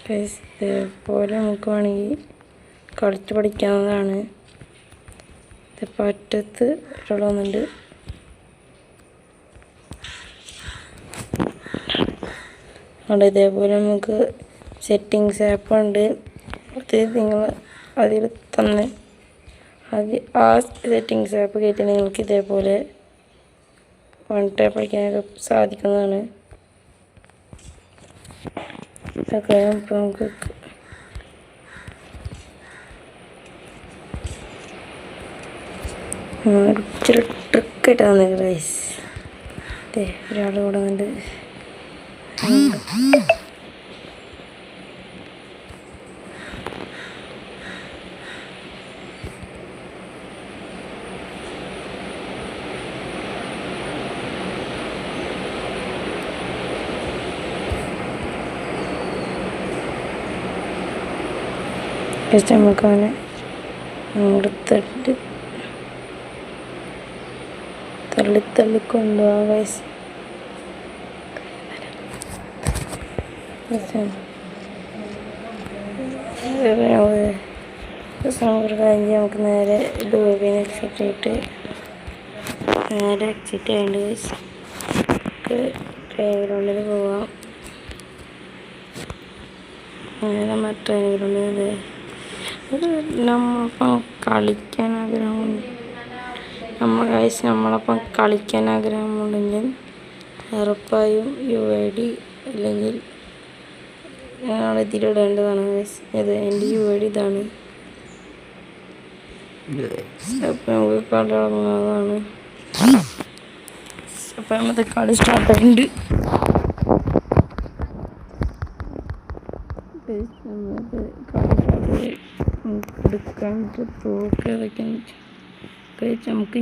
ഇതേപോലെ നമുക്ക് വേണമെങ്കിൽ കളിച്ച് പഠിക്കാവുന്നതാണ്. ഇതിപ്പോൾ അറ്റത്ത് ഒരാൾ വന്നിട്ടുണ്ട്. അവിടെ ഇതേപോലെ നമുക്ക് സെറ്റിങ്സ് ആപ്പ് ഉണ്ട്. അത് നിങ്ങൾ അതിൽ തന്നെ ആ സെറ്റിങ്സ് ആപ്പ് കയറ്റി നിങ്ങൾക്ക് ഇതേപോലെ വൺ ടാപ്പ് അടിക്കാനൊക്കെ സാധിക്കുന്നതാണ്. ഇതൊക്കെ ഇപ്പോൾ നമുക്ക് ഇച്ചിരി ട്രിക്കായിട്ട് തന്നേക്ക് ഗൈസ്. ഒരാൾ കൂടെ വന്നിട്ട് നമുക്ക് അവനെ അങ്ങോട്ട് തള്ളി കൊണ്ടുപോകാം ഗൈസ്. ഒരു കാര്യം നമുക്ക് നേരെ ഡോബിനെ എക്സിറ്റ് ആയിട്ട് നേരെ എക്സിറ്റ് ആയിട്ട് ഗൈസ് ട്രെയിൻ ഗ്രൗണ്ടിൽ പോവാം. നേരെ ട്രെയിൻ ഗ്രൗണ്ടിൽ നമ്മളിപ്പം കളിക്കാൻ ആഗ്രഹമുണ്ട്. നമ്മളപ്പം കളിക്കാൻ ആഗ്രഹമുണ്ടെങ്കിൽ ഉറപ്പായും UID അല്ലെങ്കിൽ ഞങ്ങൾ ഇതിലിടേണ്ടതാണ്. ഇത് എൻ്റെ UID ഇതാണ്. അപ്പം നമുക്ക് കളി തുടങ്ങുന്നതാണ്. അപ്പം നമുക്ക് കളി സ്റ്റാർട്ടായിട്ടുണ്ട്. എടുക്കാൻ തോക്ക് അതൊക്കെ നമുക്ക്